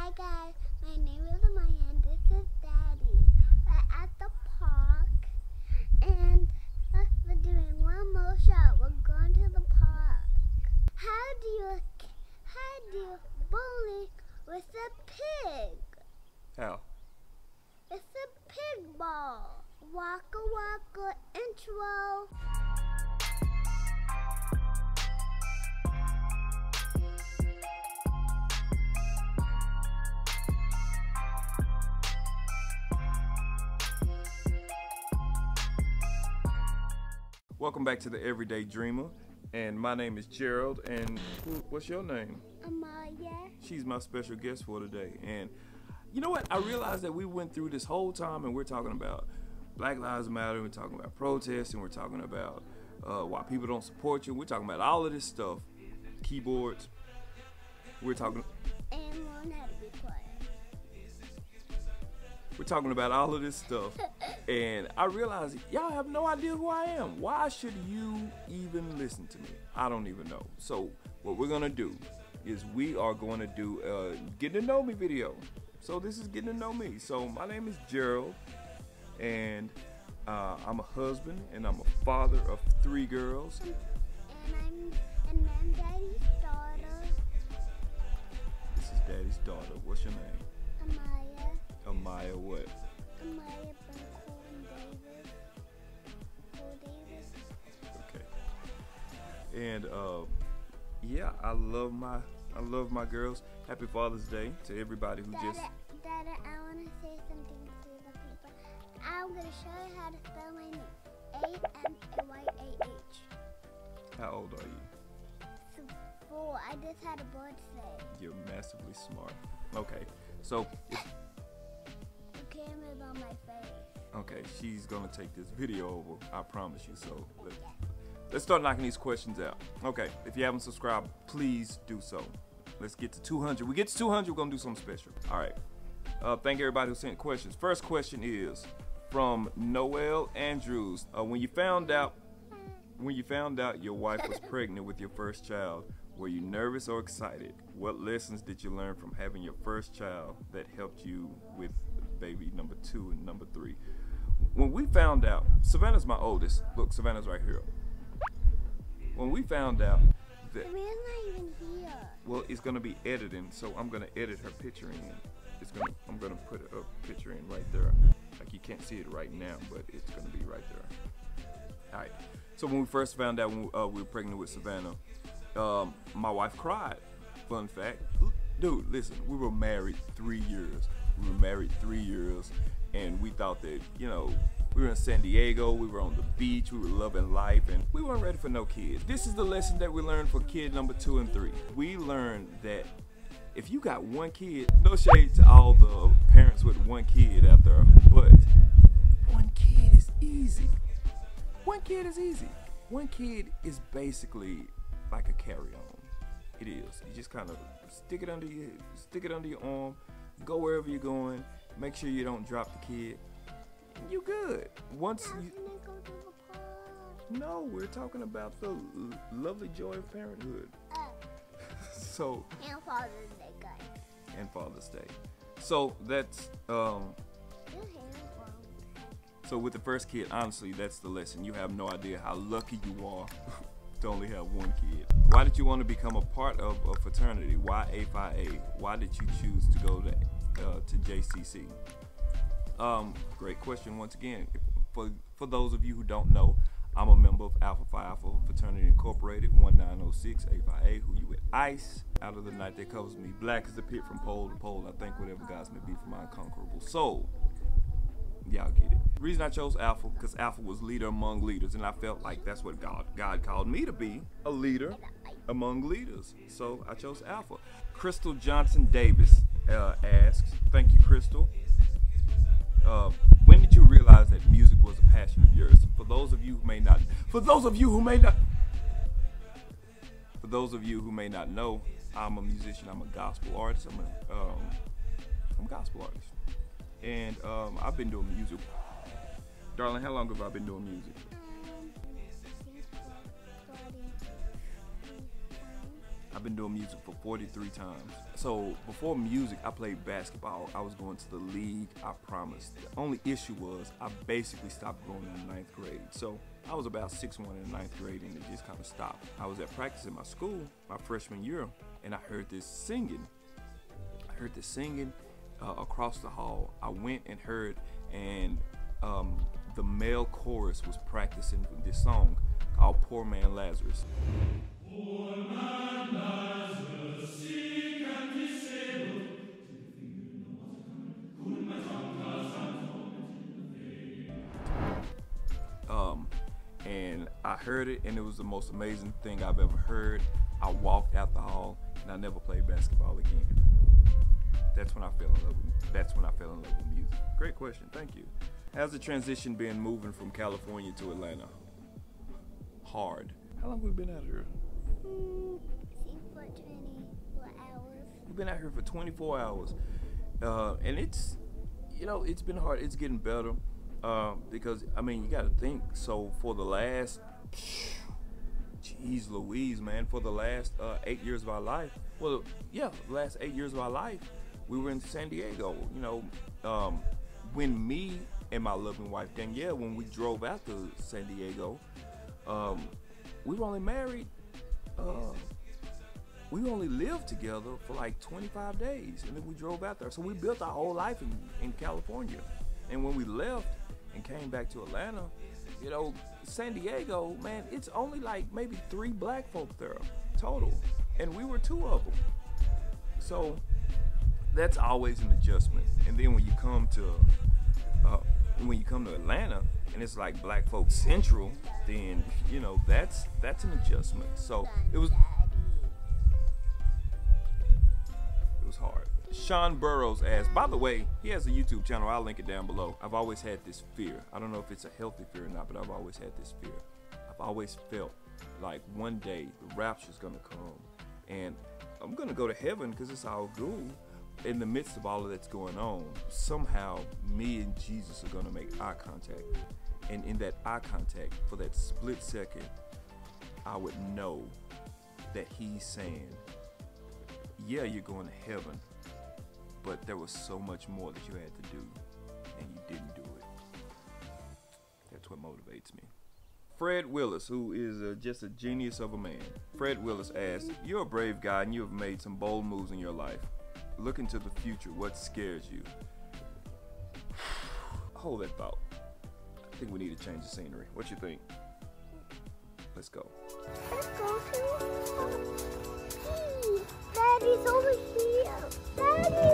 Hi guys, my name is Amaya and this is Daddy. We're at the park and we're doing one more shot. We're going to the park. How do you bowling with a pig? How? It's a pig ball. Waka waka intro. Welcome back to the Everyday Dreamer, and my name is Gerald. And what's your name? Amaya. She's my special guest for today. And you know what? I realized that we went through this whole time, and we're talking about Black Lives Matter. We're talking about protests, and we're talking about why people don't support you. We're talking about all of this stuff. Keyboards. We're talking. And learn how to be quiet. We're talking about all of this stuff, and I realize y'all have no idea who I am. Why should you even listen to me? I don't even know. So what we're gonna do is we are going to do a get to know me video. So this is getting to know me. So my name is Gerald, and I'm a husband, and I'm a father of 3 girls. And I'm Daddy's daughter. This is Daddy's daughter. What's your name? Amaya. Amaya what? Amaya Davis. Okay. And yeah, I love my girls. Happy Father's Day to everybody who Dada, I want to say something to the people. I'm going to show you how to spell my name. Amayah. How old are you? 4. I just had a birthday. You're massively smart. Okay, so The camera's on my face. okay, she's gonna take this video over. I promise you. So let's start knocking these questions out. Okay, if you haven't subscribed, please do so. Let's get to 200. We get to 200, we're gonna do something special. All right. Thank everybody who sent questions. First question is from Noel Andrews. When you found out your wife was pregnant with your first child, were you nervous or excited? What lessons did you learn from having your first child that helped you with baby number 2 and number 3? When we found out, Savannah's my oldest. Look, Savannah's right here. When we found out that, Savannah's not even here. well, it's gonna be editing, so I'm gonna edit her picture in. I'm gonna put a picture in right there. Like you can't see it right now, but it's gonna be right there. All right. So when we first found out we were pregnant with Savannah, my wife cried. Fun fact, dude. Listen, we were married 3 years. And we thought that, you know, we were in San Diego, we were on the beach, we were loving life, and we weren't ready for no kids. This is the lesson that we learned for kid number 2 and 3. We learned that if you got 1 kid, no shade to all the parents with 1 kid out there, but 1 kid is easy. 1 kid is easy. 1 kid is basically like a carry-on. It is. You just kind of stick it under your arm, go wherever you're going, make sure you don't drop the kid. You good. Once you Go to the park. No, we're talking about the lovely joy of parenthood. So And Father's Day, guys. and Father's Day. So that's Your hair is long. so with the first kid, honestly, that's the lesson. You have no idea how lucky you are to only have 1 kid. Why did you want to become a part of a fraternity? Why A5A? Why did you choose to go to JCC? Great question once again. For those of you who don't know, I'm a member of Alpha Phi Alpha Fraternity Incorporated, 1906 A5A, who you with ICE. Out of the night that covers me, black as the pit from pole to pole. I think whatever God's may be for my unconquerable soul. Y'all get it. The reason I chose Alpha, because Alpha was leader among leaders, and I felt like that's what God called me to be, a leader among leaders. So I chose Alpha. Crystal Johnson Davis asks, thank you, Crystal. When did you realize that music was a passion of yours? For those of you who may not know, I'm a musician. I'm a gospel artist. I'm a gospel artist. And I've been doing music. Darling, how long have I been doing music? I've been doing music for 43 times. So before music, I played basketball. I was going to the league, I promise. The only issue was I basically stopped going in the 9th grade. So I was about 6'1" in the 9th grade and it just kind of stopped. I was at practice in my school my freshman year and I heard this singing. Across the hall. I went and heard, and the male chorus was practicing this song called Poor Man Lazarus. Poor man Lazarus, sick and disabled, and I heard it, and it was the most amazing thing I've ever heard. I walked out the hall, and I never played basketball again. That's when I fell in love with music. Great question, thank you. How's the transition been moving from California to Atlanta? Hard. How long have we been out here? For 24 hours. We've been out here for 24 hours. And it's, it's been hard. It's getting better. Because, I mean, you got to think. So for the last, geez Louise, man, for the last 8 years of our life, the last 8 years of our life, we were in San Diego. When me and my loving wife Danielle, when we drove out to San Diego, we were only married, we only lived together for like 25 days, and then we drove out there. So we built our whole life in California. And when we left and came back to Atlanta, San Diego, man, it's only like maybe 3 black folk there total, and we were 2 of them. So that's always an adjustment. And then when you come to Atlanta and it's like black folk central, then that's an adjustment. So it was hard. Sean Burrows asked, by the way, he has a YouTube channel, I'll link it down below. I've always had this fear. I don't know if it's a healthy fear or not, but I've always had this fear. I've always felt like one day the rapture's gonna come and I'm gonna go to heaven because it's all good. In the midst of all of that's going on, somehow me and Jesus are gonna make eye contact. And in that eye contact, for that split second, I would know that he's saying, yeah, you're going to heaven, but there was so much more that you had to do, and you didn't do it. That's what motivates me. Fred Willis, who is just a genius of a man. Fred Willis asks, you're a brave guy and you have made some bold moves in your life. Looking to the future, what scares you? Hold that thought. I think we need to change the scenery. What you think? Let's go. Let's go to Daddy's over here. Daddy!